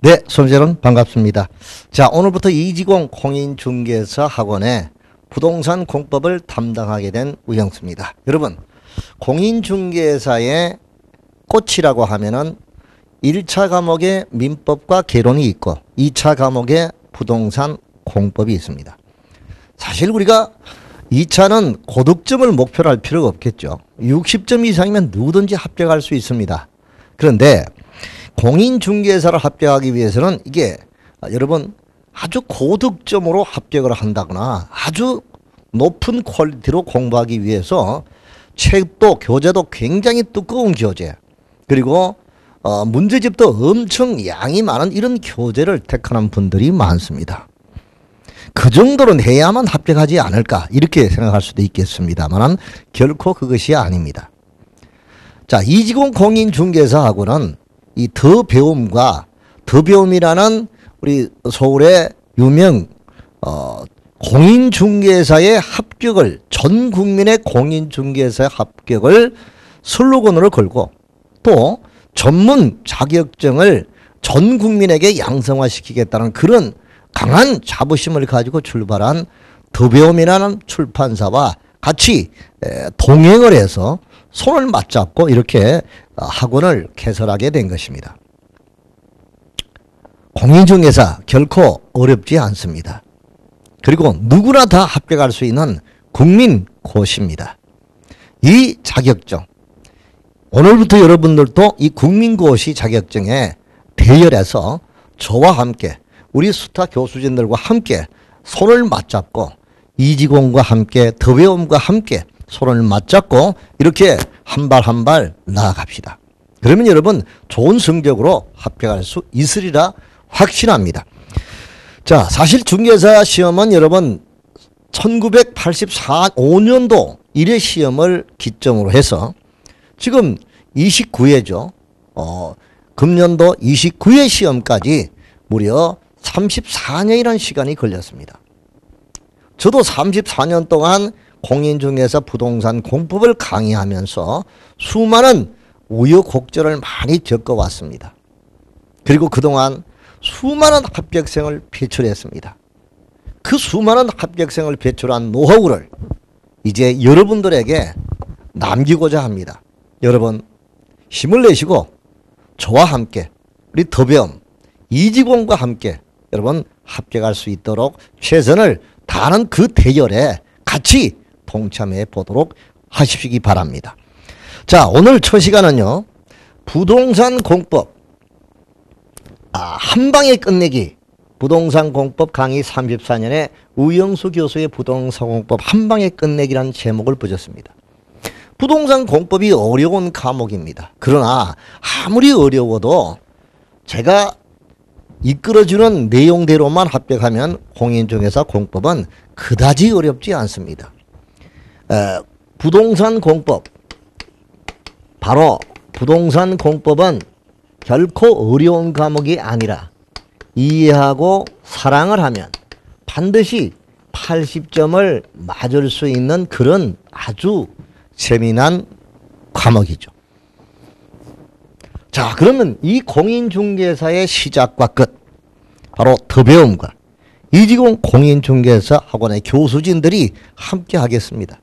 네, 손재론 반갑습니다. 자, 오늘부터 이지공 공인중개사 학원의 부동산 공법을 담당하게 된 우영수입니다. 여러분, 공인중개사의 꽃이라고 하면은 1차 과목에 민법과 개론이 있고 2차 과목에 부동산 공법이 있습니다. 사실 우리가 2차는 고득점을 목표로 할 필요가 없겠죠. 60점 이상이면 누구든지 합격할 수 있습니다. 그런데 공인중개사를 합격하기 위해서는 이게 여러분 아주 고득점으로 합격을 한다거나 아주 높은 퀄리티로 공부하기 위해서 책도 교재도 굉장히 두꺼운 교재, 그리고 문제집도 엄청 양이 많은 이런 교재를 택하는 분들이 많습니다. 그 정도는 해야만 합격하지 않을까 이렇게 생각할 수도 있겠습니다만 결코 그것이 아닙니다. 자, 이지공 공인중개사하고는 이 더배움이라는 우리 서울의 유명 공인중개사의 합격을, 전 국민의 공인중개사의 합격을 슬로건으로 걸고 또 전문 자격증을 전 국민에게 양성화시키겠다는 그런 강한 자부심을 가지고 출발한 더배움이라는 출판사와 같이 동행을 해서 손을 맞잡고 이렇게 학원을 개설하게 된 것입니다. 공인중개사 결코 어렵지 않습니다. 그리고 누구나 다 합격할 수 있는 국민고시입니다. 이 자격증, 오늘부터 여러분들도 이 국민고시 자격증에 대열해서 저와 함께 우리 스타 교수진들과 함께 손을 맞잡고 이지공과 함께 더배움과 함께 손을 맞잡고 이렇게 한 발 한 발 나아갑시다. 그러면 여러분 좋은 성적으로 합격할 수 있으리라 확신합니다. 자, 사실 중개사 시험은 여러분 1985년도 1회 시험을 기점으로 해서 지금 29회죠. 금년도 29회 시험까지 무려 34년이라는 시간이 걸렸습니다. 저도 34년 동안 공인중개사 부동산 공법을 강의하면서 수많은 우여곡절을 많이 겪어왔습니다. 그리고 그동안 수많은 합격생을 배출했습니다. 그 수많은 합격생을 배출한 노하우를 이제 여러분들에게 남기고자 합니다. 여러분 힘을 내시고 저와 함께 우리 더배움 이지공과 함께 여러분 합격할 수 있도록 최선을 다하는 그 대열에 같이 동참해 보도록 하시기 바랍니다. 자, 오늘 첫 시간은요, 부동산 공법 한방에 끝내기, 부동산 공법 강의 34년에 우영수 교수의 부동산 공법 한방에 끝내기라는 제목을 붙였습니다. 부동산 공법이 어려운 과목입니다. 그러나 아무리 어려워도 제가 이끌어주는 내용대로만 합격하면 공인중개사 공법은 그다지 어렵지 않습니다. 부동산 공법, 바로 부동산 공법은 결코 어려운 과목이 아니라 이해하고 사랑을 하면 반드시 80점을 맞을 수 있는 그런 아주 재미난 과목이죠. 자, 그러면 이 공인중개사의 시작과 끝, 바로 더배움과 이지공 공인중개사 학원의 교수진들이 함께 하겠습니다.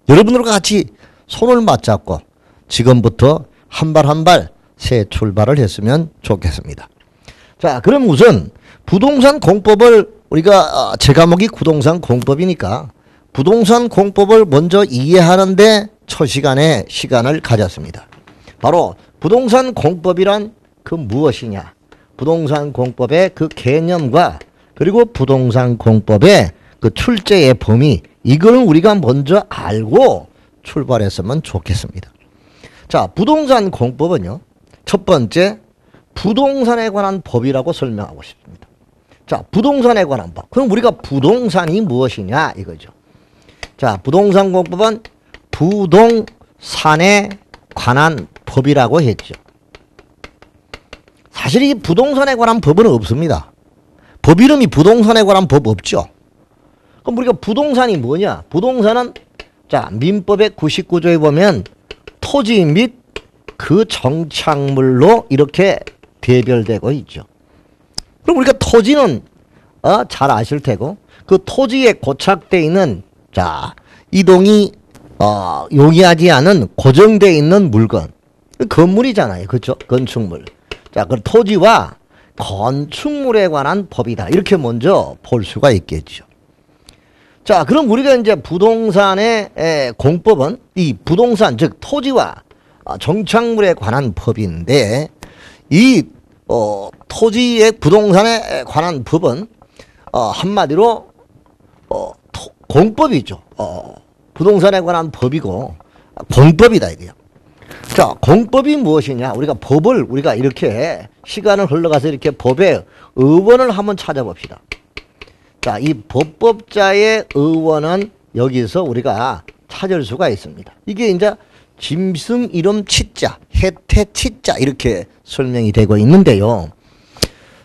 여러분들과 같이 손을 맞잡고 지금부터 한 발 한 발 새 출발을 했으면 좋겠습니다. 자, 그럼 우선 부동산 공법을 우리가 제 과목이 부동산 공법이니까 부동산 공법을 먼저 이해하는데 첫 시간에 시간을 가졌습니다. 바로 부동산 공법이란 그 무엇이냐, 부동산 공법의 그 개념과 그리고 부동산 공법의 그 출제의 범위, 이걸 우리가 먼저 알고 출발했으면 좋겠습니다. 자, 부동산 공법은요, 첫 번째 부동산에 관한 법이라고 설명하고 싶습니다. 자, 부동산에 관한 법. 그럼 우리가 부동산이 무엇이냐 이거죠. 자, 부동산 공법은 부동산에 관한 법이라고 했죠. 사실 이 부동산에 관한 법은 없습니다. 법 이름이 부동산에 관한 법 없죠. 그럼 우리가 부동산이 뭐냐? 부동산은 자, 민법의 99조에 보면 토지 및 그 정착물로 이렇게 대별되고 있죠. 토지는 잘 아실 테고 그 토지에 고착되어 있는 자 이동이 용이하지 않은 고정되어 있는 물건 건물이잖아요. 그렇죠? 건축물. 자, 그 토지와 건축물에 관한 법이다. 이렇게 먼저 볼 수가 있겠죠. 자, 그럼 우리가 이제 부동산의 공법은 이 부동산 즉 토지와 정착물에 관한 법인데 이 토지의 부동산에 관한 법은 한마디로 공법이죠. 부동산에 관한 법이고 공법이다 이게요. 자, 공법이 무엇이냐? 우리가 법을 우리가 이렇게 시간을 흘러가서 이렇게 법의 의원을 한번 찾아봅시다. 자, 이 법법자의 의원은 여기서 우리가 찾을 수가 있습니다. 이게 이제 짐승 이름 치자, 해태 치자 이렇게 설명이 되고 있는데요.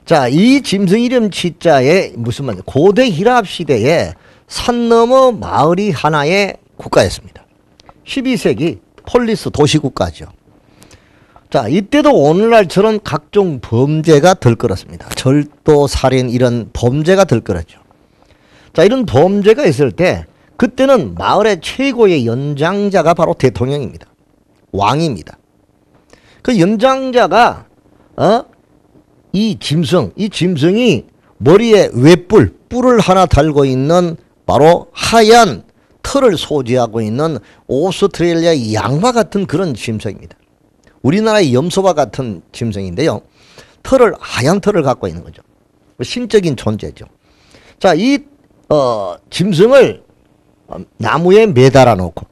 자, 이 짐승 이름 치자에 무슨 말이냐? 고대 히랍 시대에 산 너머 마을이 하나의 국가였습니다. 12세기 폴리스 도시국가죠. 자, 이때도 오늘날처럼 각종 범죄가 들끓었습니다. 절도, 살인 이런 범죄가 들끓었죠. 자, 이런 범죄가 있을 때 그때는 마을의 최고의 연장자가 바로 대통령입니다. 왕입니다. 그 연장자가 이 짐승이 머리에 뿔을 하나 달고 있는 바로 하얀 털을 소지하고 있는 오스트레일리아 양과 같은 그런 짐승입니다. 우리나라의 염소와 같은 짐승인데요. 하얀 털을 갖고 있는 거죠. 신적인 존재죠. 자, 이 짐승을 나무에 매달아 놓고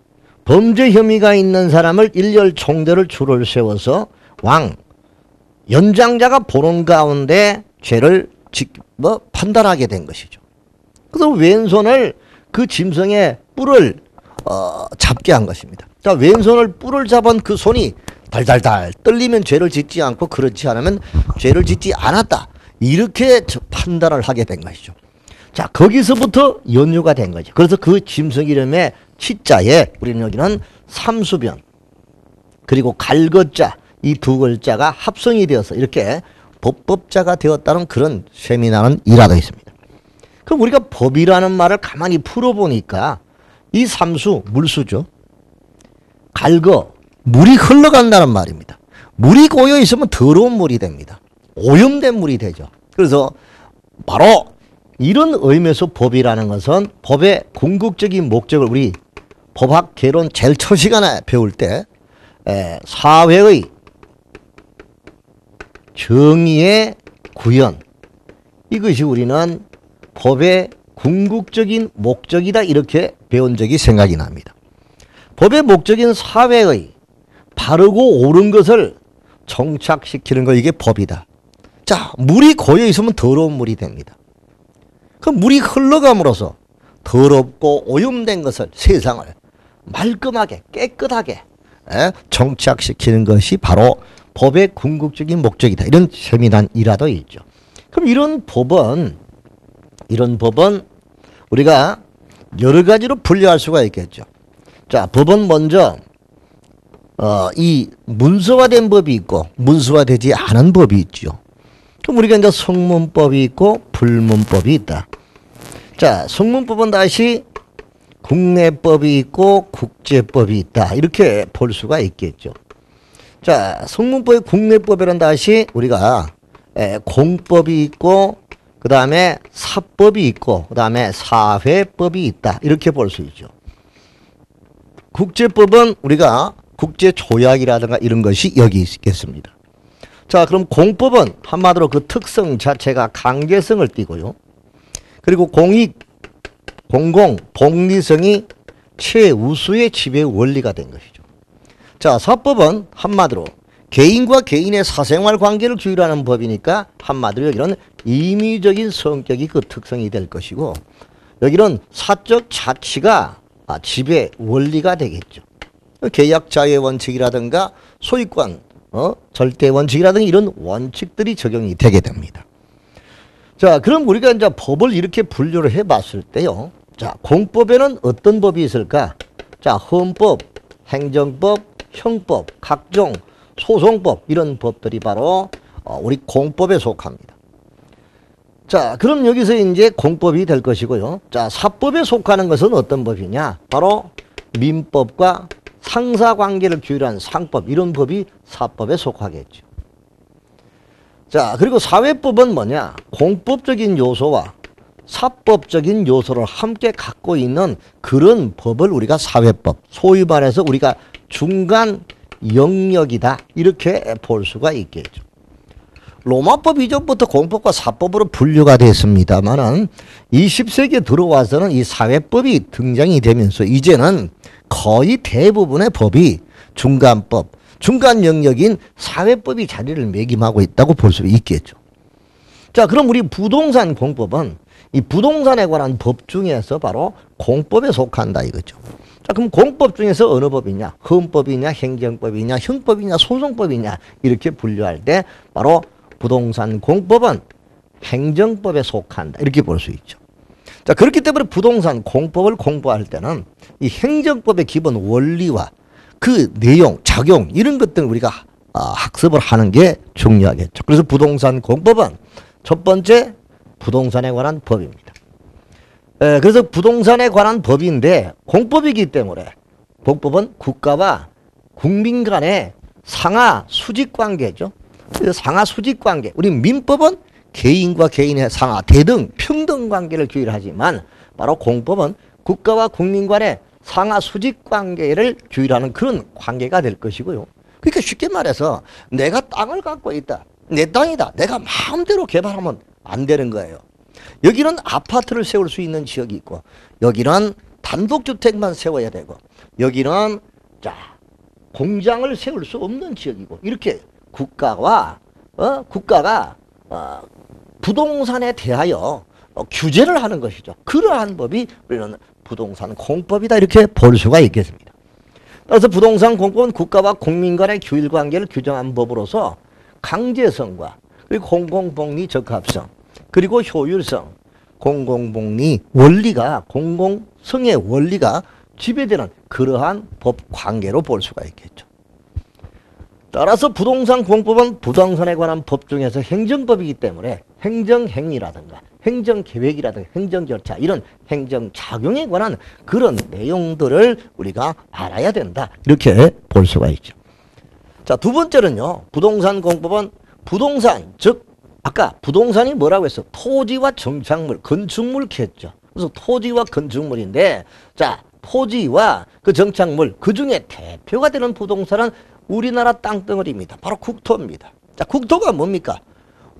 범죄 혐의가 있는 사람을 일렬 총대를 줄을 세워서 연장자가 보는 가운데 죄를 판단하게 된 것이죠. 그래서 왼손을 그 짐승의 뿔을 잡게 한 것입니다. 자, 왼손을 뿔을 잡은 그 손이 달달달 떨리면 죄를 짓지 않고 그렇지 않으면 죄를 짓지 않았다. 이렇게 판단을 하게 된 것이죠. 자, 거기서부터 연유가 된 거죠. 그래서 그 짐승 이름의 치자에 우리는 여기는 삼수변 그리고 갈것자 이 두 글자가 합성이 되어서 이렇게 법법자가 되었다는 그런 세미나는 일화도 있습니다. 그럼 우리가 법이라는 말을 가만히 풀어보니까 이 삼수, 물수죠. 갈거, 물이 흘러간다는 말입니다. 물이 고여 있으면 더러운 물이 됩니다. 오염된 물이 되죠. 그래서 바로 이런 의미에서 법이라는 것은 법의 궁극적인 목적을 우리 법학 개론 제일 첫 시간에 배울 때 사회의 정의의 구현 이것이 우리는 법의 궁극적인 목적이다 이렇게 배운 적이 생각이 납니다. 법의 목적인 사회의 바르고 옳은 것을 정착시키는 거 이게 법이다. 자, 물이 고여 있으면 더러운 물이 됩니다. 그 물이 흘러감으로써 더럽고 오염된 것을 세상을 말끔하게 깨끗하게 정착시키는 것이 바로 법의 궁극적인 목적이다. 이런 세밀한 일화도 있죠. 그럼 이런 법은 우리가 여러 가지로 분류할 수가 있겠죠. 자, 법은 먼저 이 문서화된 법이 있고 문서화되지 않은 법이 있죠. 그럼 우리가 이제 성문법이 있고 불문법이 있다. 자, 성문법은 다시 국내법이 있고 국제법이 있다. 이렇게 볼 수가 있겠죠. 자, 성문법의 국내법에는 다시 우리가 공법이 있고 그 다음에 사법이 있고 그 다음에 사회법이 있다. 이렇게 볼 수 있죠. 국제법은 우리가 국제조약이라든가 이런 것이 여기 있겠습니다. 자, 그럼 공법은 한마디로 그 특성 자체가 강제성을 띠고요. 그리고 공익, 공공, 복리성이 최우수의 지배 원리가 된 것이죠. 자, 사법은 한마디로 개인과 개인의 사생활 관계를 규율하는 법이니까 한마디로 여기는 임의적인 성격이 그 특성이 될 것이고 여기는 사적 자치가 지배 원리가 되겠죠. 계약 자유의 원칙이라든가 소유권 절대 원칙이라든가 이런 원칙들이 적용이 되게 됩니다. 자, 그럼 우리가 이제 법을 이렇게 분류를 해 봤을 때요. 자, 공법에는 어떤 법이 있을까? 자, 헌법, 행정법, 형법, 각종 소송법 이런 법들이 바로 우리 공법에 속합니다. 자, 그럼 여기서 이제 공법이 될 것이고요. 자, 사법에 속하는 것은 어떤 법이냐? 바로 민법과 상사관계를 규율한 상법, 이런 법이 사법에 속하겠죠. 자, 그리고 사회법은 뭐냐? 공법적인 요소와 사법적인 요소를 함께 갖고 있는 그런 법을 우리가 사회법, 소위 말해서 우리가 중간 영역이다, 이렇게 볼 수가 있겠죠. 로마법 이전부터 공법과 사법으로 분류가 됐습니다만은 20세기에 들어와서는 이 사회법이 등장이 되면서 이제는 거의 대부분의 법이 중간법, 중간 영역인 사회법이 자리를 매김하고 있다고 볼 수 있겠죠. 자, 그럼 우리 부동산 공법은 이 부동산에 관한 법 중에서 바로 공법에 속한다 이거죠. 자, 그럼 공법 중에서 어느 법이냐? 헌법이냐, 행정법이냐, 형법이냐, 소송법이냐, 이렇게 분류할 때 바로 부동산 공법은 행정법에 속한다, 이렇게 볼 수 있죠. 자, 그렇기 때문에 부동산 공법을 공부할 때는 이 행정법의 기본 원리와 그 내용, 작용, 이런 것들을 우리가 학습을 하는 게 중요하겠죠. 그래서 부동산 공법은 첫 번째 부동산에 관한 법입니다. 그래서 부동산에 관한 법인데 공법이기 때문에 공법은 국가와 국민 간의 상하 수직 관계죠. 상하 수직 관계. 우리 민법은 개인과 개인의 상하, 대등, 평등 관계를 규율하지만 바로 공법은 국가와 국민 간의 상하 수직 관계를 규율하는 그런 관계가 될 것이고요. 그러니까 쉽게 말해서 내가 땅을 갖고 있다, 내 땅이다, 내가 마음대로 개발하면 안 되는 거예요. 여기는 아파트를 세울 수 있는 지역이 있고, 여기는 단독주택만 세워야 되고, 여기는 자 공장을 세울 수 없는 지역이고, 이렇게 국가가 부동산에 대하여 규제를 하는 것이죠. 그러한 법이 우리는 부동산 공법이다, 이렇게 볼 수가 있겠습니다. 그래서 부동산 공법은 국가와 국민 간의 규율 관계를 규정한 법으로서 강제성과 그리고 공공복리 적합성, 그리고 효율성, 공공복리 원리가, 공공성의 원리가 지배되는 그러한 법 관계로 볼 수가 있겠죠. 따라서 부동산 공법은 부동산에 관한 법 중에서 행정법이기 때문에 행정행위라든가 행정계획이라든가 행정절차, 이런 행정작용에 관한 그런 내용들을 우리가 알아야 된다, 이렇게 볼 수가 있죠. 자, 두 번째는요, 부동산 공법은 부동산, 즉 아까 부동산이 뭐라고 했어? 토지와 정착물, 건축물 했죠. 그래서 토지와 건축물인데, 자, 토지와 그 정착물, 그 중에 대표가 되는 부동산은 우리나라 땅덩어리입니다. 바로 국토입니다. 자, 국토가 뭡니까?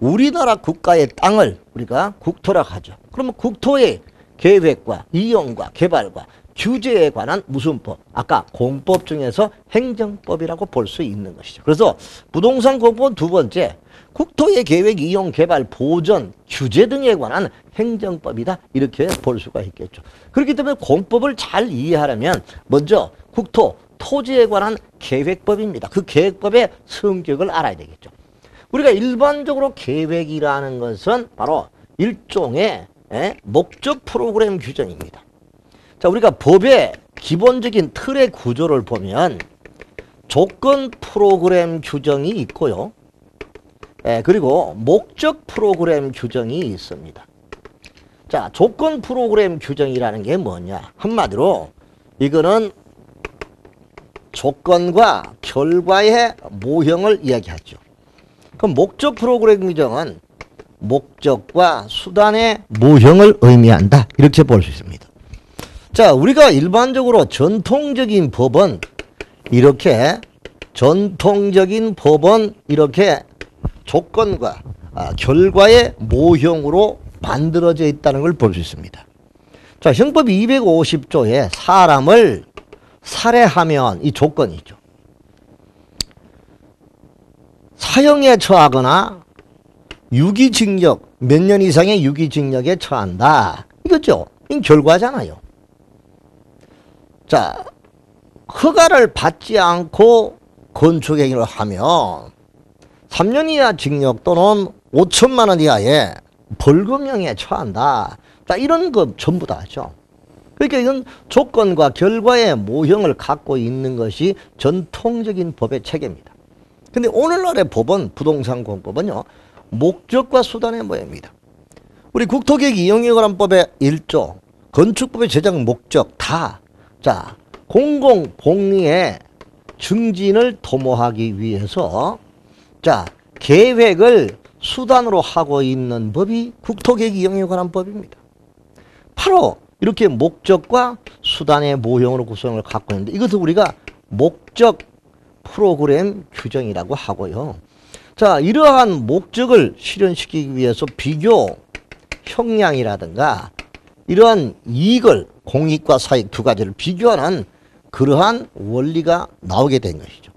우리나라 국가의 땅을 우리가 국토라고 하죠. 그러면 국토의 계획과 이용과 개발과 규제에 관한 무슨 법? 아까 공법 중에서 행정법이라고 볼 수 있는 것이죠. 그래서 부동산 공법은 두 번째, 국토의 계획, 이용, 개발, 보전, 규제 등에 관한 행정법이다, 이렇게 볼 수가 있겠죠. 그렇기 때문에 공법을 잘 이해하려면 먼저 국토, 토지에 관한 계획법입니다. 그 계획법의 성격을 알아야 되겠죠. 우리가 일반적으로 계획이라는 것은 바로 일종의 목적 프로그램 규정입니다. 자, 우리가 법의 기본적인 틀의 구조를 보면 조건 프로그램 규정이 있고요. 그리고 목적 프로그램 규정이 있습니다. 자, 조건 프로그램 규정이라는 게 뭐냐? 한마디로 이거는 조건과 결과의 모형을 이야기하죠. 그럼 목적 프로그램 규정은 목적과 수단의 모형을 의미한다, 이렇게 볼 수 있습니다. 자, 우리가 일반적으로 전통적인 법은 이렇게 조건과 결과의 모형으로 만들어져 있다는 걸 볼 수 있습니다. 자, 형법 250조에 사람을 살해하면 이 조건이죠. 사형에 처하거나 유기징역, 몇 년 이상의 유기징역에 처한다, 이거죠. 이 결과잖아요. 자, 허가를 받지 않고 건축행위를 하면 3년 이하 징역 또는 5천만 원 이하의 벌금형에 처한다. 자, 이런 것 전부 다죠. 그러니까 이건 조건과 결과의 모형을 갖고 있는 것이 전통적인 법의 체계입니다. 근데 오늘날의 법은, 부동산 공법은요, 목적과 수단의 모형입니다. 우리 국토계획 이용에 관한 법의 1조, 건축법의 제작 목적 다, 자, 공공복리의 증진을 도모하기 위해서, 자, 계획을 수단으로 하고 있는 법이 국토계획 이용에 관한 법입니다. 바로 이렇게 목적과 수단의 모형으로 구성을 갖고 있는데, 이것을 우리가 목적 프로그램 규정이라고 하고요. 자, 이러한 목적을 실현시키기 위해서 비교 형량이라든가 이러한 이익을, 공익과 사익 두 가지를 비교하는 그러한 원리가 나오게 된 것이죠.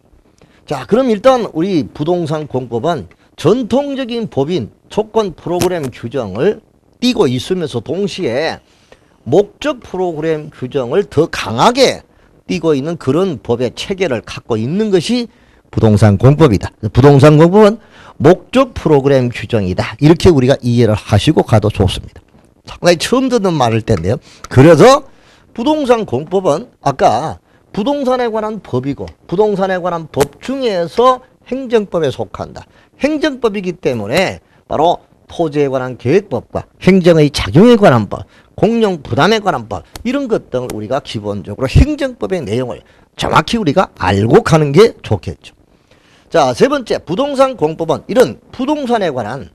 자, 그럼 일단 우리 부동산 공법은 전통적인 법인 조건 프로그램 규정을 띄고 있으면서 동시에 목적 프로그램 규정을 더 강하게 띄고 있는 그런 법의 체계를 갖고 있는 것이 부동산 공법이다. 부동산 공법은 목적 프로그램 규정이다. 이렇게 우리가 이해를 하시고 가도 좋습니다. 상당히 처음 듣는 말일 텐데요. 그래서 부동산 공법은 아까 부동산에 관한 법이고 부동산에 관한 법 중에서 행정법에 속한다. 행정법이기 때문에 바로 토지에 관한 계획법과 행정의 작용에 관한 법, 공용 부담에 관한 법, 이런 것 등을 우리가 기본적으로 행정법의 내용을 정확히 우리가 알고 가는 게 좋겠죠. 자, 세 번째, 부동산 공법은 이런 부동산에 관한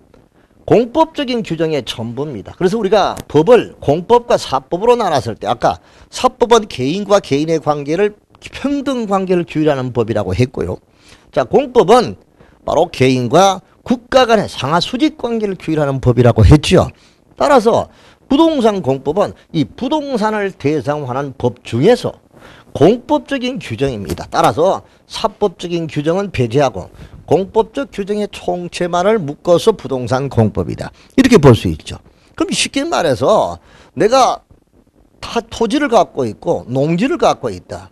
공법적인 규정의 전부입니다. 그래서 우리가 법을 공법과 사법으로 나눴을 때 아까 사법은 개인과 개인의 관계를 평등 관계를 규율하는 법이라고 했고요. 자, 공법은 바로 개인과 국가 간의 상하 수직 관계를 규율하는 법이라고 했죠. 따라서 부동산 공법은 이 부동산을 대상으로 하는 법 중에서 공법적인 규정입니다. 따라서 사법적인 규정은 배제하고 공법적 규정의 총체만을 묶어서 부동산 공법이다. 이렇게 볼 수 있죠. 그럼 쉽게 말해서 내가 다 토지를 갖고 있고 농지를 갖고 있다.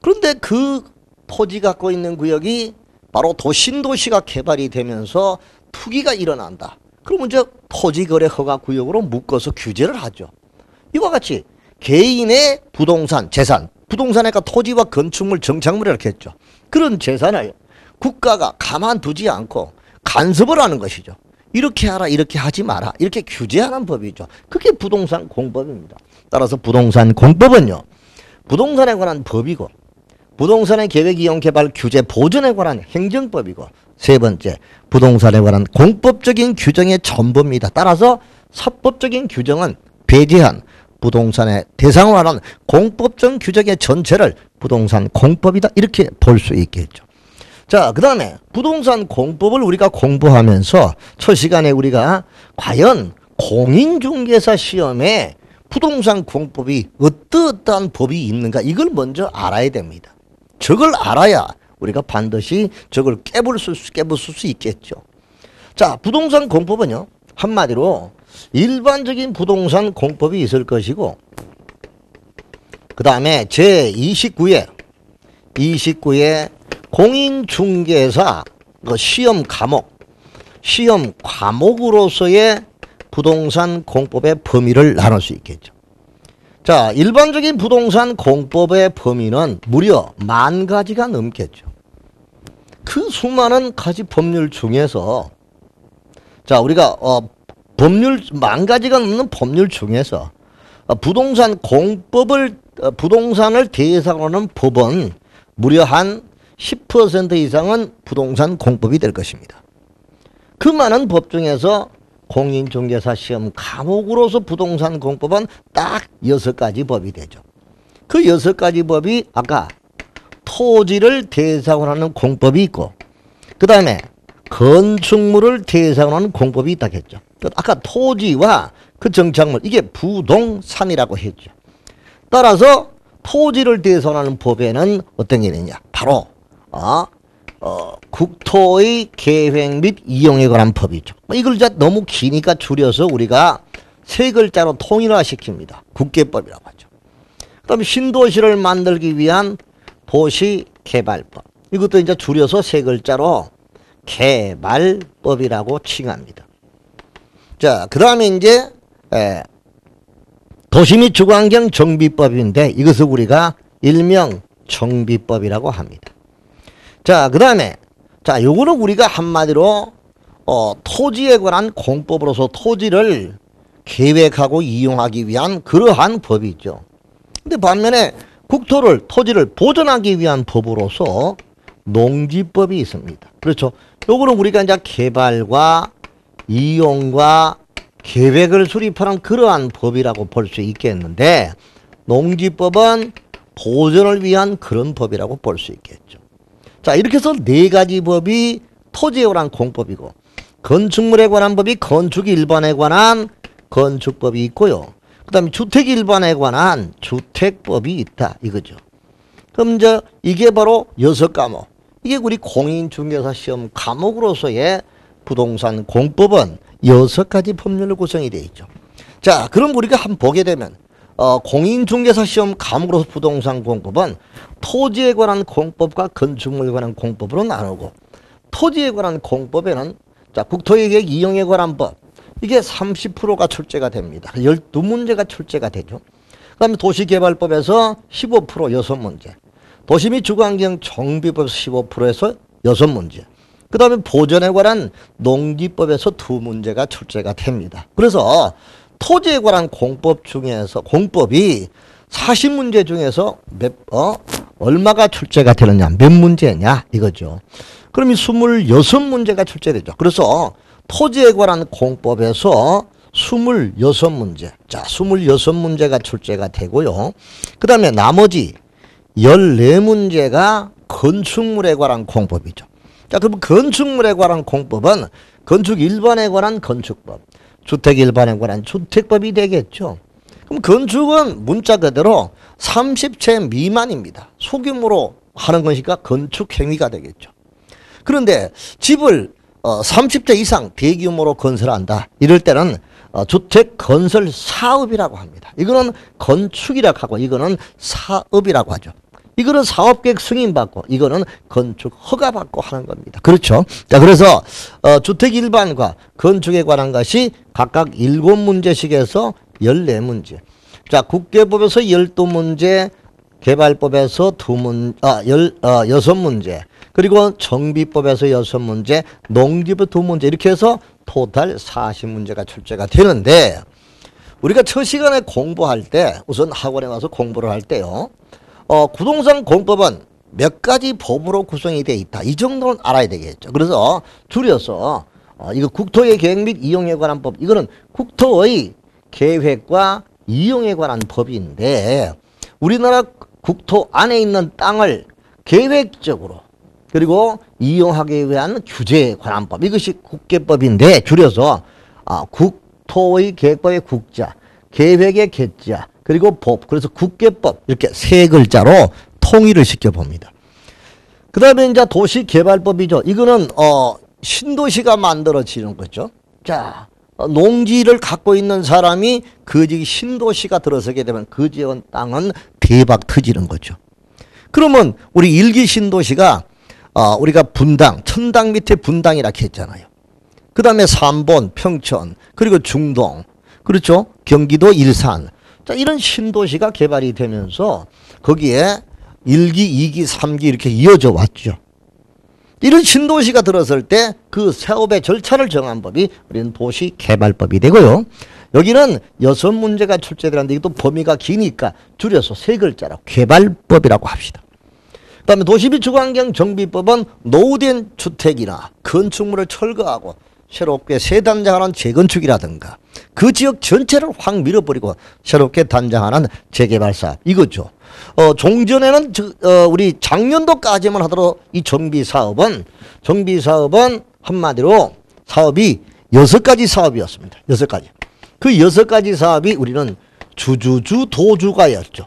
그런데 그 토지 갖고 있는 구역이 바로 신도시가 개발이 되면서 투기가 일어난다. 그러면 이제 토지거래 허가 구역으로 묶어서 규제를 하죠. 이와 같이 개인의 부동산, 재산, 부동산에가 토지와 건축물, 정착물 이렇게 했죠. 그런 재산을 국가가 가만두지 않고 간섭을 하는 것이죠. 이렇게 하라, 이렇게 하지 마라, 이렇게 규제하는 법이죠. 그게 부동산 공법입니다. 따라서 부동산 공법은요, 부동산에 관한 법이고 부동산의 계획, 이용, 개발, 규제, 보존에 관한 행정법이고 세 번째, 부동산에 관한 공법적인 규정의 전부입니다. 따라서 사법적인 규정은 배제한 부동산의 대상으로 하는 공법적 규정의 전체를 부동산 공법이다. 이렇게 볼 수 있겠죠. 자, 그 다음에 부동산 공법을 우리가 공부하면서 첫 시간에 우리가 과연 공인중개사 시험에 부동산 공법이 어떠한 법이 있는가 이걸 먼저 알아야 됩니다. 저걸 알아야 우리가 반드시 저걸 깨부술 수 있겠죠. 자, 부동산 공법은요, 한마디로 일반적인 부동산 공법이 있을 것이고 그 다음에 제29회 공인중개사 시험 과목으로서의 부동산 공법의 범위를 나눌 수 있겠죠. 자, 일반적인 부동산 공법의 범위는 무려 10,000가지가 넘겠죠. 그 수많은 가지 법률 중에서 자, 우리가 법률 10,000가지가 넘는 법률 중에서 부동산 공법을 부동산을 대상으로 하는 법은 무려 한 10% 이상은 부동산 공법이 될 것입니다. 그 많은 법 중에서 공인중개사 시험 과목으로서 부동산 공법은 딱 6가지 법이 되죠. 그 6가지 법이 아까 토지를 대상으로 하는 공법이 있고 그 다음에 건축물을 대상으로 하는 공법이 있다고 했죠. 아까 토지와 그 정착물 이게 부동산이라고 했죠. 따라서 토지를 대상으로 하는 법에는 어떤 게 있느냐, 바로 국토의 계획 및 이용에 관한 법이죠. 이걸 이제 너무 기니까 줄여서 우리가 3글자로 통일화시킵니다. 국계법이라고 하죠. 그 다음에 신도시를 만들기 위한 도시개발법. 이것도 이제 줄여서 3글자로 개발법이라고 칭합니다. 자, 그 다음에 이제 도시 및 주거환경 정비법인데 이것을 우리가 일명 정비법이라고 합니다. 자, 그 다음에 자, 요거는 우리가 한마디로 토지에 관한 공법으로서 토지를 계획하고 이용하기 위한 그러한 법이죠. 근데 반면에 토지를 보존하기 위한 법으로서 농지법이 있습니다. 그렇죠. 요거는 우리가 이제 개발과 이용과 계획을 수립하는 그러한 법이라고 볼 수 있겠는데, 농지법은 보존을 위한 그런 법이라고 볼 수 있겠죠. 자, 이렇게 해서 네 가지 법이 토지에 관한 공법이고, 건축물에 관한 법이 건축 일반에 관한 건축법이 있고요. 그 다음에 주택 일반에 관한 주택법이 있다 이거죠. 그럼 이제 이게 바로 6과목. 이게 우리 공인중개사 시험 과목으로서의 부동산 공법은 6가지 법률로 구성이 되어 있죠. 자, 그럼 우리가 한번 보게 되면 공인중개사 시험 과목으로서 부동산 공법은 토지에 관한 공법과 건축물에 관한 공법으로 나누고, 토지에 관한 공법에는 자, 국토계획 이용에 관한 법, 이게 30%가 출제가 됩니다. 12문제가 출제가 되죠. 그 다음에 도시개발법에서 15% 6문제, 도시 및 주거환경 정비법에서 15%에서 6문제, 그 다음에 보전에 관한 농지법에서 2문제가 출제가 됩니다. 그래서 토지에 관한 공법 중에서 공법이 40문제 중에서 얼마가 출제가 되느냐, 몇 문제냐 이거죠. 그럼 이 26문제가 출제되죠. 그래서 토지에 관한 공법에서 26문제, 자 26문제가 출제가 되고요. 그 다음에 나머지 14문제가 건축물에 관한 공법이죠. 자, 그럼 건축물에 관한 공법은 건축 일반에 관한 건축법, 주택 일반에 관한 주택법이 되겠죠. 그럼 건축은 문자 그대로 30채 미만입니다. 소규모로 하는 것이니까 건축 행위가 되겠죠. 그런데 집을 30채 이상 대규모로 건설한다 이럴 때는 주택 건설 사업이라고 합니다. 이거는 건축이라고 하고 이거는 사업이라고 하죠. 이거는 사업계획 승인받고 이거는 건축 허가받고 하는 겁니다. 그렇죠. 자, 그래서 주택 일반과 건축에 관한 것이 각각 7문제씩에서 14문제. 자, 국계법에서 12문제, 개발법에서 6문제, 그리고 정비법에서 6문제, 농지법 2문제, 이렇게 해서 토탈 40문제가 출제가 되는데, 우리가 첫 시간에 공부할 때, 우선 학원에 와서 공부를 할 때요, 부동산 공법은 몇 가지 법으로 구성이 되어 있다. 이 정도는 알아야 되겠죠. 그래서 줄여서 이거 국토의 계획 및 이용에 관한 법, 이거는 국토의 계획과 이용에 관한 법인데, 우리나라 국토 안에 있는 땅을 계획적으로 그리고 이용하기 위한 규제에 관한 법, 이것이 국계법인데, 줄여서 국토의 계획법의 국자, 계획의 계자, 그리고 법, 그래서 국계법, 이렇게 세 글자로 통일을 시켜봅니다. 그 다음에 이제 도시개발법이죠. 이거는 신도시가 만들어지는 거죠. 자, 농지를 갖고 있는 사람이 그 지역 신도시가 들어서게 되면 그 지역 땅은 대박 터지는 거죠. 그러면 우리 일기 신도시가 우리가 분당, 천당 밑에 분당이라고 했잖아요. 그 다음에 삼본, 평천, 그리고 중동, 그렇죠. 경기도 일산. 자, 이런 신도시가 개발이 되면서 거기에 1기, 2기, 3기 이렇게 이어져 왔죠. 이런 신도시가 들어설 때 그 사업의 절차를 정한 법이 우리는 도시개발법이 되고요. 여기는 6문제가 출제되는데 이것도 범위가 기니까 줄여서 세 글자로 개발법이라고 합시다. 그 다음에 도시 및 주거환경 정비법은 노후된 주택이나 건축물을 철거하고 새롭게 새 단장하는 재건축이라든가 그 지역 전체를 확 밀어버리고 새롭게 단장하는 재개발 사업, 이거죠. 종전에는 우리 작년도까지만 하더라도 이 정비사업은 한마디로 사업이 6가지 사업이었습니다. 6가지. 그 6가지 사업이 우리는 주주주 도주가였죠.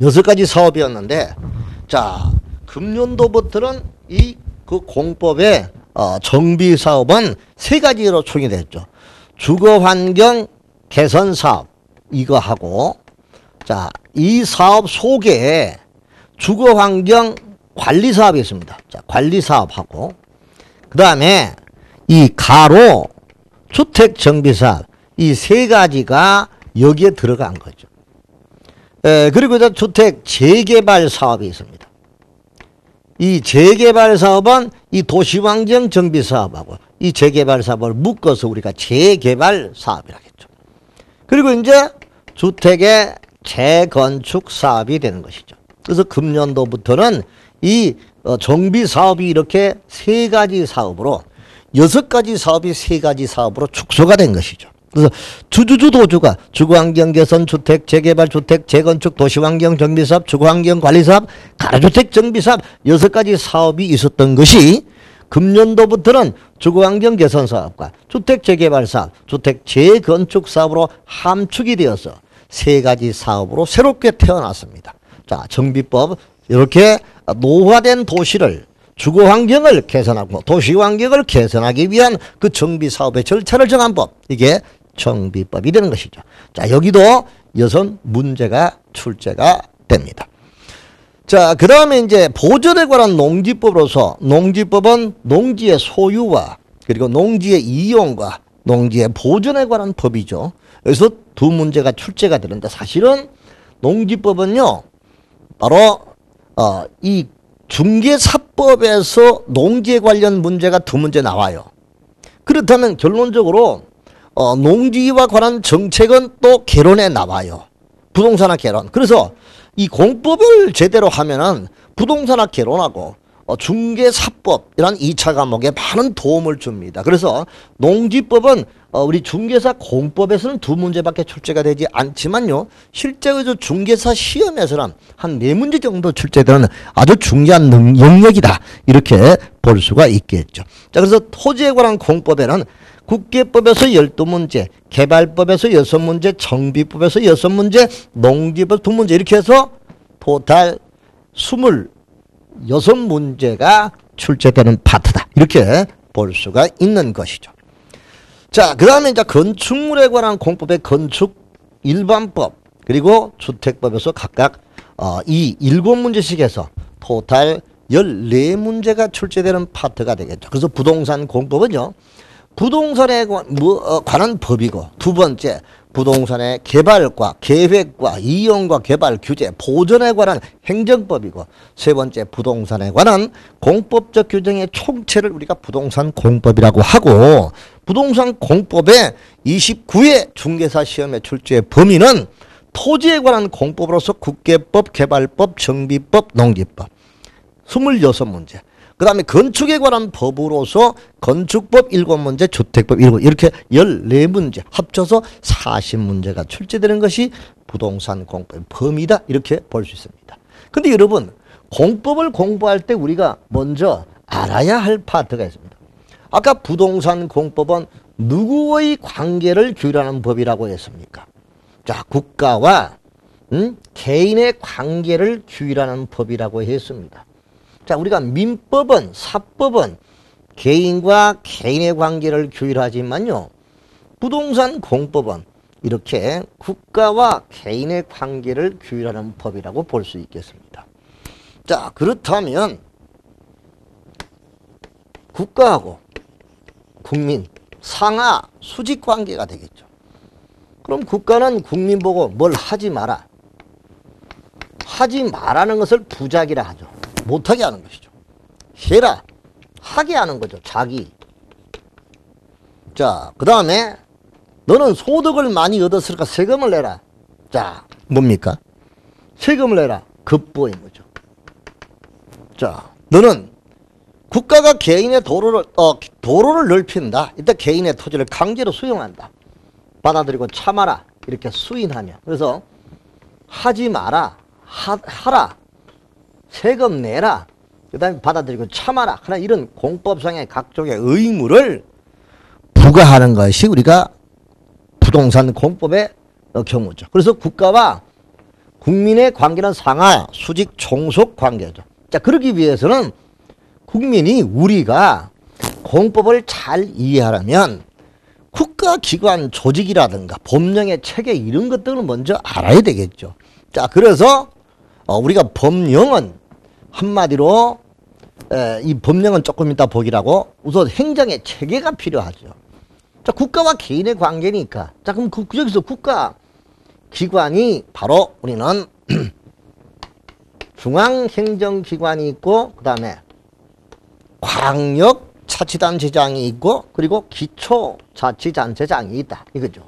6가지 사업이었는데, 자, 금년도부터는 그 공법의 정비사업은 3가지로 총이됐죠. 주거환경 개선사업, 이거 하고, 자, 이 사업 속에 주거환경 관리사업이 있습니다. 자, 관리사업하고, 그 다음에 이 가로 주택정비사업, 이 3가지가 여기에 들어간 거죠. 그리고 주택 재개발 사업이 있습니다. 이 재개발 사업은 이 도시환경 정비 사업하고 이 재개발 사업을 묶어서 우리가 재개발 사업이라겠죠. 그리고 이제 주택의 재건축 사업이 되는 것이죠. 그래서 금년도부터는 이 정비 사업이 이렇게 3가지 사업으로 6가지 사업이 3가지 사업으로 축소가 된 것이죠. 그래서 주주주도주가 주거환경 개선, 주택 재개발, 주택 재건축, 도시환경 정비사업, 주거환경 관리사업, 가로주택 정비사업 6가지 사업이 있었던 것이 금년도부터는 주거환경 개선 사업과 주택 재개발 사업, 주택 재건축 사업으로 함축이 되어서 3가지 사업으로 새롭게 태어났습니다. 자, 정비법 이렇게 노화된 도시를 주거환경을 개선하고 도시환경을 개선하기 위한 그 정비사업의 절차를 정한 법, 이게 정비법이 되는 것이죠. 자, 여기도 6문제가 출제가 됩니다. 자, 그 다음에 이제 보전에 관한 농지법으로서 농지법은 농지의 소유와 그리고 농지의 이용과 농지의 보전에 관한 법이죠. 그래서 2문제가 출제가 되는데 사실은 농지법은요, 바로 이 중개사법에서 농지에 관련 문제가 2문제 나와요. 그렇다면 결론적으로 농지와 관한 정책은 또 개론에 나와요. 부동산학 개론. 그래서 이 공법을 제대로 하면은 부동산학 개론하고 중개사법이란 2차 과목에 많은 도움을 줍니다. 그래서 농지법은 우리 중개사 공법에서는 2문제밖에 출제가 되지 않지만요, 실제로 중개사 시험에서는 한 4문제 정도 출제되는 아주 중요한 영역이다, 이렇게 볼 수가 있겠죠. 자, 그래서 토지에 관한 공법에는 국계법에서 12문제, 개발법에서 6문제, 정비법에서 6문제, 농지법 2문제, 이렇게 해서 토탈 26문제가 출제되는 파트다, 이렇게 볼 수가 있는 것이죠. 자, 그 다음에 이제 건축물에 관한 공법의 건축 일반법 그리고 주택법에서 각각 이 7문제씩 해서 토탈 14문제가 출제되는 파트가 되겠죠. 그래서 부동산 공법은요, 부동산에 관한 법이고, 2번째 부동산의 개발과 계획과 이용과 개발 규제, 보전에 관한 행정법이고, 3번째 부동산에 관한 공법적 규정의 총체를 우리가 부동산 공법이라고 하고, 부동산 공법의 29회 중개사 시험에 출제 범위는 토지에 관한 공법으로서 국계법, 개발법, 정비법, 농지법 26문제. 그 다음에 건축에 관한 법으로서 건축법 7문제, 주택법 7문제, 이렇게 14문제 합쳐서 40문제가 출제되는 것이 부동산 공법의 범위다, 이렇게 볼 수 있습니다. 근데 여러분, 공법을 공부할 때 우리가 먼저 알아야 할 파트가 있습니다. 아까 부동산 공법은 누구의 관계를 규율하는 법이라고 했습니까? 자, 국가와 개인의 관계를 규율하는 법이라고 했습니다. 자, 우리가 민법은, 사법은 개인과 개인의 관계를 규율하지만요, 부동산 공법은 이렇게 국가와 개인의 관계를 규율하는 법이라고 볼 수 있겠습니다. 자, 그렇다면 국가하고 국민, 상하 수직 관계가 되겠죠. 그럼 국가는 국민 보고 뭘 하지 마라, 하지 말라는 것을 부작이라 하죠. 못하게 하는 것이죠. 해라, 하게 하는 거죠. 자기. 자, 그 다음에 너는 소득을 많이 얻었으니까 세금을 내라. 자, 뭡니까? 세금을 내라. 급부인 거죠. 자, 너는 국가가 개인의 도로를 넓힌다. 이때 개인의 토지를 강제로 수용한다. 받아들이고 참아라, 이렇게 수인하며. 그래서 하지 마라, 하라, 세금 내라, 그 다음에 받아들이고 참아라 하나, 이런 공법상의 각종의 의무를 부과하는 것이 우리가 부동산 공법의 경우죠. 그래서 국가와 국민의 관계는 상하 수직 종속 관계죠. 자, 그러기 위해서는 국민이, 우리가 공법을 잘 이해하려면 국가기관 조직이라든가 법령의 체계, 이런 것들을 먼저 알아야 되겠죠. 자, 그래서 우리가 법령은 한마디로 이 법령은 조금 이따 보기라고, 우선 행정의 체계가 필요하죠. 자, 국가와 개인의 관계니까, 자, 그럼 여기서 국가 기관이 바로 우리는 중앙행정기관이 있고 그 다음에 광역자치단체장이 있고 그리고 기초자치단체장이 있다 이거죠.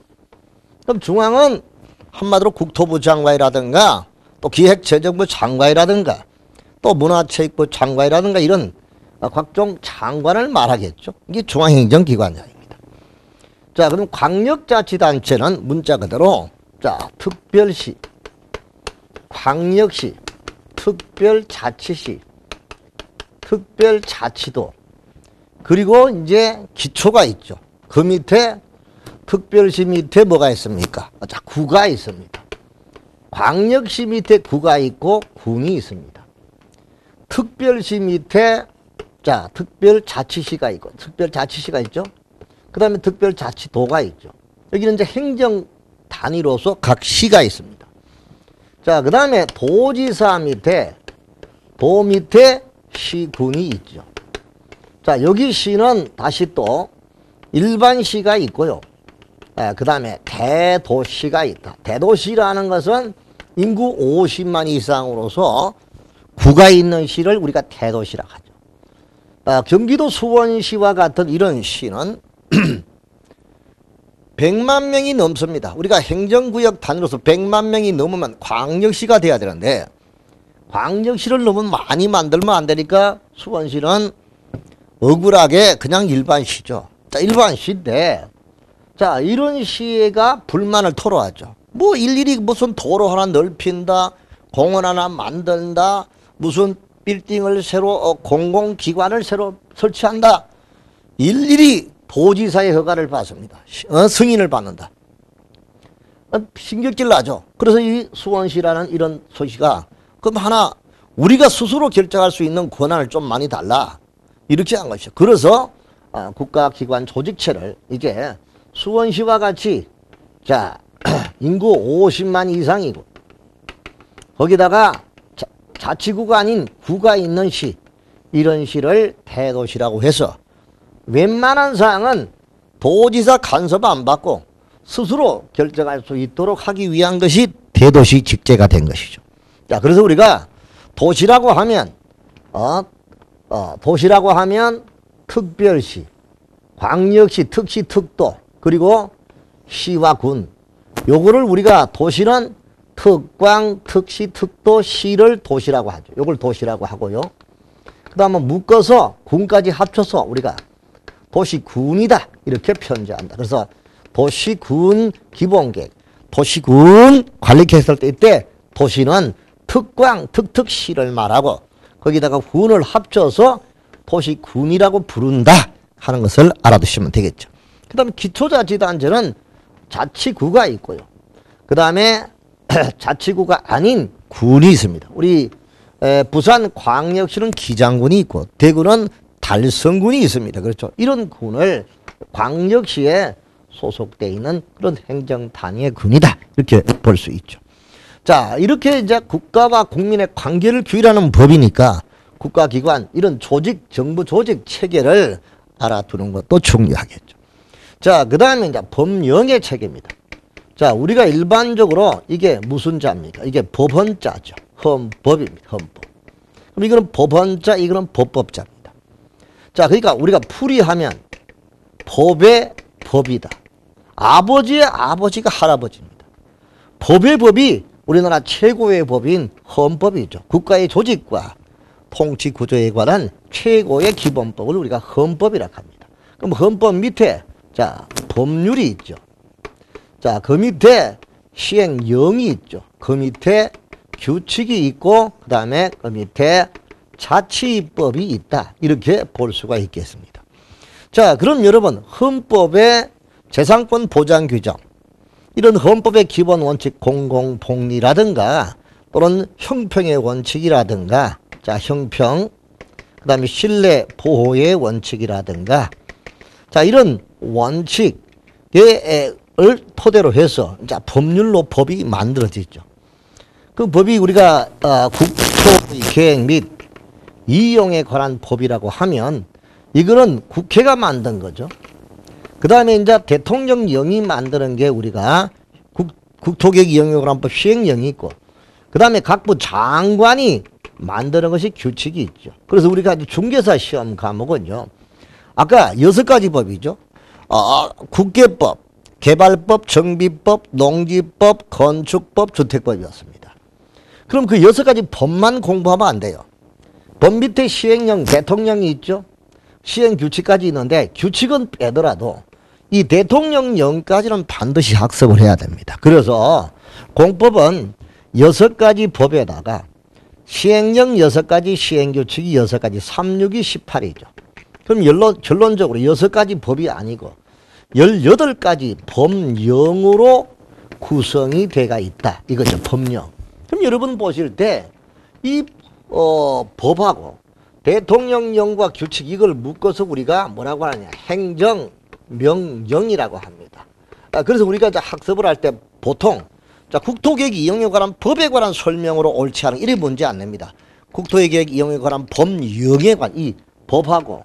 그럼 중앙은 한마디로 국토부 장관이라든가 또 기획재정부 장관이라든가 또 문화체육부 장관이라든가 이런 각종 장관을 말하겠죠. 이게 중앙행정기관장입니다. 자, 그럼 광역자치단체는 문자 그대로 자, 특별시, 광역시, 특별자치시, 특별자치도 그리고 이제 기초가 있죠. 그 밑에 특별시 밑에 뭐가 있습니까? 자, 구가 있습니다. 광역시 밑에 구가 있고 군이 있습니다. 특별시 밑에 자, 특별자치시가 있고 특별자치시가 있죠. 그 다음에 특별자치도가 있죠. 여기는 이제 행정 단위로서 각 시가 있습니다. 자, 그 다음에 도지사 밑에 도 밑에 시군이 있죠. 자, 여기 시는 다시 또 일반시가 있고요. 그 다음에 대도시가 있다. 대도시라는 것은 인구 50만 이상으로서 구가 있는 시를 우리가 대도시라고 하죠. 경기도 수원시와 같은 이런 시는 100만 명이 넘습니다. 우리가 행정구역 단위로서 100만 명이 넘으면 광역시가 돼야 되는데 광역시를 너무 많이 만들면 안 되니까 수원시는 억울하게 그냥 일반시죠. 자, 일반시인데 자, 이런 시가 불만을 토로하죠. 뭐 일일이 무슨 도로 하나 넓힌다, 공원 하나 만든다, 무슨 빌딩을 새로 공공기관을 새로 설치한다. 일일이 도지사의 허가를 받습니다. 승인을 받는다. 신경질 나죠. 그래서 이 수원시라는 이런 소시가 그럼 하나 우리가 스스로 결정할 수 있는 권한을 좀 많이 달라. 이렇게 한 것이죠. 그래서 국가기관 조직체를 이게 수원시와 같이 자 인구 50만 이상이고 거기다가 자치구가 아닌 구가 있는 시 이런 시를 대도시라고 해서 웬만한 사항은 도지사 간섭 안 받고 스스로 결정할 수 있도록 하기 위한 것이 대도시 직제가 된 것이죠. 자, 그래서 우리가 도시라고 하면 도시라고 하면 특별시, 광역시, 특시, 특도 그리고 시와 군 요거를 우리가 도시는 특광, 특시, 특도, 시를 도시라고 하죠. 요걸 도시라고 하고요. 그 다음에 묶어서 군까지 합쳐서 우리가 도시군이다 이렇게 편제한다. 그래서 도시군 기본계획, 도시군 관리 계획을 뗄 때 도시는 특광, 특특시를 말하고 거기다가 군을 합쳐서 도시군이라고 부른다 하는 것을 알아두시면 되겠죠. 그 다음에 기초자치단체는 자치구가 있고요. 그 다음에 자치구가 아닌 군이 있습니다. 우리 부산 광역시는 기장군이 있고 대구는 달성군이 있습니다. 그렇죠. 이런 군을 광역시에 소속되어 있는 그런 행정 단위의 군이다. 이렇게 볼 수 있죠. 자, 이렇게 이제 국가와 국민의 관계를 규율하는 법이니까 국가기관 이런 조직, 정부 조직 체계를 알아두는 것도 중요하겠죠. 자, 그 다음에 이제 법령의 체계입니다. 자, 우리가 일반적으로 이게 무슨 자입니까? 이게 법헌자죠. 헌법입니다. 헌법. 그럼 이거는 법헌자, 이거는 법법자입니다. 자, 그러니까 우리가 풀이하면 법의 법이다. 아버지의 아버지가 할아버지입니다. 법의 법이 우리나라 최고의 법인 헌법이죠. 국가의 조직과 통치 구조에 관한 최고의 기본법을 우리가 헌법이라고 합니다. 그럼 헌법 밑에 자, 법률이 있죠. 자, 그 밑에 시행령이 있죠. 그 밑에 규칙이 있고 그 다음에 그 밑에 자치법이 있다. 이렇게 볼 수가 있겠습니다. 자, 그럼 여러분 헌법의 재산권 보장 규정 이런 헌법의 기본 원칙 공공복리라든가 또는 형평의 원칙이라든가 자, 형평 그 다음에 신뢰 보호의 원칙이라든가 자, 이런 원칙을 토대로 해서 이제 법률로 법이 만들어지죠. 그 법이 우리가 국토 계획 및 이용에 관한 법이라고 하면 이거는 국회가 만든 거죠. 그 다음에 이제 대통령령이 만드는 게 우리가 국토계획 이용에 관한 법 시행령이 있고 그 다음에 각부 장관이 만드는 것이 규칙이 있죠. 그래서 우리가 중개사 시험 과목은요. 아까 6가지 법이죠. 국계법, 개발법, 정비법, 농지법, 건축법, 주택법이었습니다. 그럼 그 6가지 법만 공부하면 안 돼요. 법 밑에 시행령, 대통령이 있죠. 시행규칙까지 있는데 규칙은 빼더라도 이 대통령령까지는 반드시 학습을 해야 됩니다. 그래서 공법은 6가지 법에다가 시행령 6가지, 시행규칙이 6가지, 3, 6이 18이죠. 그럼 결론적으로 6가지 법이 아니고 18가지 법령으로 구성이 돼가 있다. 이거죠. 법령. 그럼 여러분 보실 때 이 법하고 대통령령과 규칙 이걸 묶어서 우리가 뭐라고 하느냐. 행정명령이라고 합니다. 그래서 우리가 이제 학습을 할 때 보통 국토계획 이용에 관한 법에 관한 설명으로 옳지 않은 이래 문제 안 냅니다. 국토계획 이용에 관한 법령에 관한 이 법하고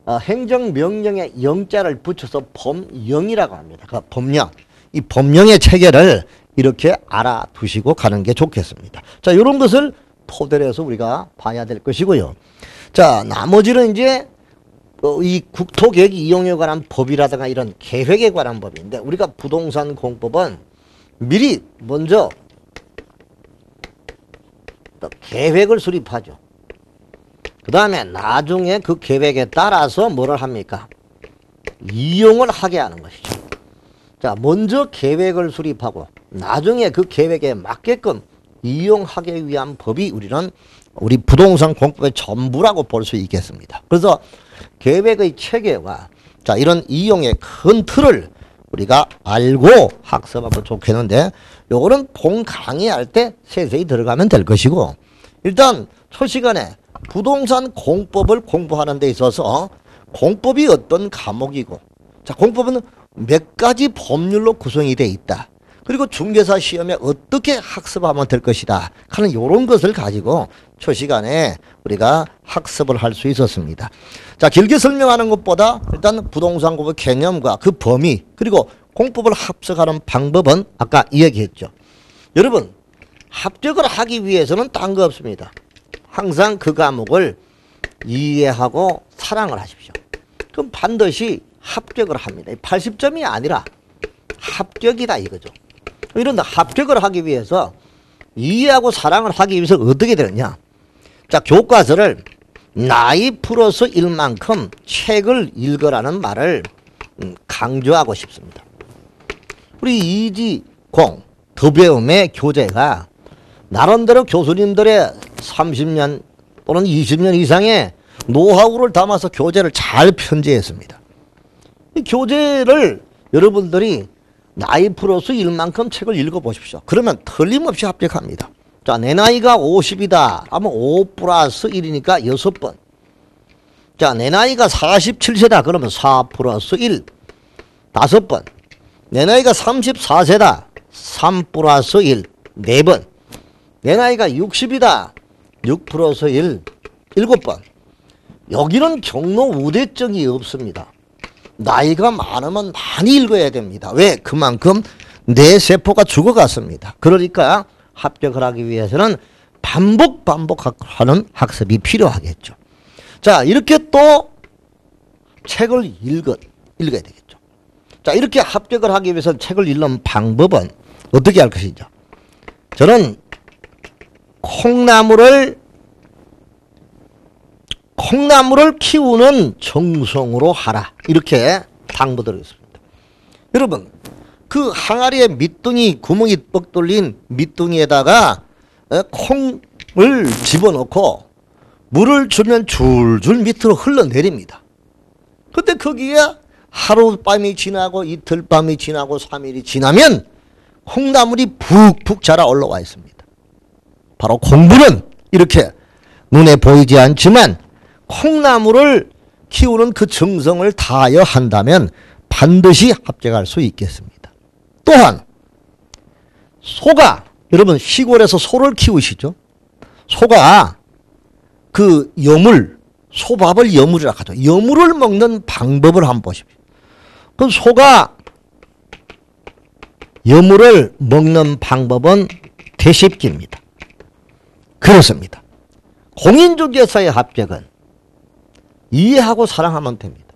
행정명령에 영자를 붙여서 법령이라고 합니다. 그 법령. 이 법령의 체계를 이렇게 알아두시고 가는 게 좋겠습니다. 자, 이런 것을 토대로 해서 우리가 봐야 될 것이고요. 자, 나머지는 이제 이 국토계획 이용에 관한 법이라든가 이런 계획에 관한 법인데 우리가 부동산 공법은 미리 먼저 계획을 수립하죠. 그 다음에 나중에 그 계획에 따라서 뭐를 합니까? 이용을 하게 하는 것이죠. 자, 먼저 계획을 수립하고 나중에 그 계획에 맞게끔 이용하기 위한 법이 우리 부동산 공법의 전부라고 볼 수 있겠습니다. 그래서 계획의 체계와 자, 이런 이용의 큰 틀을 우리가 알고 학습하면 좋겠는데 요거는 본 강의할 때 세세히 들어가면 될 것이고 일단 첫 시간에 부동산 공법을 공부하는 데 있어서 공법이 어떤 과목이고 자, 공법은 몇 가지 법률로 구성이 되어 있다. 그리고 중개사 시험에 어떻게 학습하면 될 것이다 하는 이런 것을 가지고 첫 시간에 우리가 학습을 할 수 있었습니다. 자, 길게 설명하는 것보다 일단 부동산 공법 개념과 그 범위 그리고 공법을 합격하는 방법은 아까 이야기했죠. 여러분 합격을 하기 위해서는 딴 거 없습니다. 항상 그 과목을 이해하고 사랑을 하십시오. 그럼 반드시 합격을 합니다. 80점이 아니라 합격이다 이거죠. 이런데 합격을 하기 위해서 이해하고 사랑을 하기 위해서 어떻게 되느냐. 자, 교과서를 나이 플러스 1만큼 책을 읽으라는 말을 강조하고 싶습니다. 우리 이지공 더배움의 교재가 나름대로 교수님들의 30년 또는 20년 이상의 노하우를 담아서 교재를 잘 편제했습니다. 이 교재를 여러분들이 나이 플러스 1만큼 책을 읽어보십시오. 그러면 틀림없이 합격합니다. 자, 내 나이가 50이다 하면 5 플러스 1이니까 6번. 자, 내 나이가 47세다 그러면 4 플러스 1 5번. 내 나이가 34세다 3 플러스 1 4번. 내 나이가 60이다 6 플러스 1 7번. 여기는 경로 우대증이 없습니다. 나이가 많으면 많이 읽어야 됩니다. 왜? 그만큼 내 세포가 죽어갔습니다. 그러니까 합격을 하기 위해서는 반복하는 학습이 필요하겠죠. 자, 이렇게 또 책을 읽어야 되겠죠. 자, 이렇게 합격을 하기 위해서 책을 읽는 방법은 어떻게 할 것이죠? 저는 콩나물을 키우는 정성으로 하라. 이렇게 당부드리겠습니다. 여러분, 그 항아리에 밑둥이, 구멍이 뻑 뚫린 밑둥이에다가 콩을 집어넣고 물을 주면 줄줄 밑으로 흘러내립니다. 근데 거기에 하룻밤이 지나고 이틀밤이 지나고 3일이 지나면 콩나물이 푹푹 자라 올라와 있습니다. 바로 공부는 이렇게 눈에 보이지 않지만 콩나물을 키우는 그 정성을 다하여 한다면 반드시 합격할 수 있겠습니다. 또한 소가, 여러분 시골에서 소를 키우시죠? 소가 그 여물, 소밥을 여물이라고 하죠. 여물을 먹는 방법을 한번 보십시오. 그럼 소가 여물을 먹는 방법은 되씹기입니다. 그렇습니다. 공인중개사의 합격은 이해하고 사랑하면 됩니다.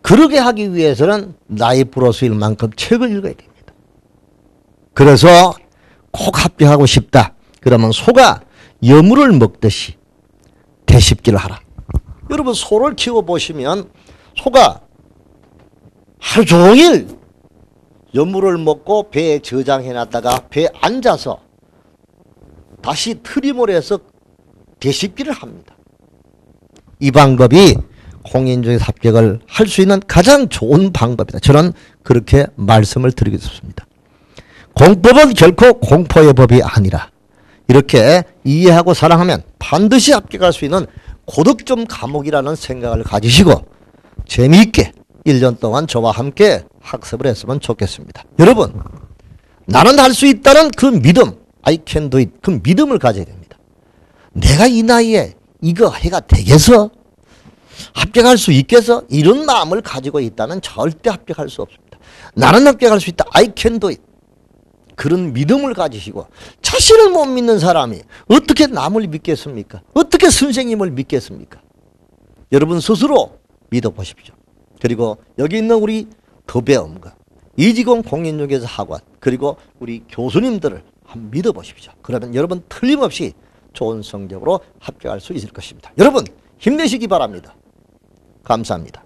그러게 하기 위해서는 나이 플러스일 만큼 책을 읽어야 됩니다. 그래서 꼭 합격하고 싶다. 그러면 소가 여물을 먹듯이 대십기를 하라. 여러분 소를 키워보시면 소가 하루 종일 여물을 먹고 배에 저장해놨다가 배에 앉아서 다시 트림을 해서 대십기를 합니다. 이 방법이 공인중개사 합격을 할 수 있는 가장 좋은 방법이다. 저는 그렇게 말씀을 드리고 싶습니다. 공법은 결코 공포의 법이 아니라 이렇게 이해하고 사랑하면 반드시 합격할 수 있는 고득점 과목이라는 생각을 가지시고 재미있게 1년 동안 저와 함께 학습을 했으면 좋겠습니다. 여러분, 나는 할 수 있다는 그 믿음, I can do it, 그 믿음을 가져야 됩니다. 내가 이 나이에 이거 해가 되겠어? 합격할 수 있겠어? 이런 마음을 가지고 있다면 절대 합격할 수 없습니다. 나는 합격할 수 있다. I can do it. 그런 믿음을 가지시고 자신을 못 믿는 사람이 어떻게 남을 믿겠습니까? 어떻게 선생님을 믿겠습니까? 여러분 스스로 믿어보십시오. 그리고 여기 있는 우리 더배움과 이직원 공인중개사 학원 그리고 우리 교수님들을 한번 믿어보십시오. 그러면 여러분 틀림없이 좋은 성적으로 합격할 수 있을 것입니다. 여러분 힘내시기 바랍니다. 감사합니다.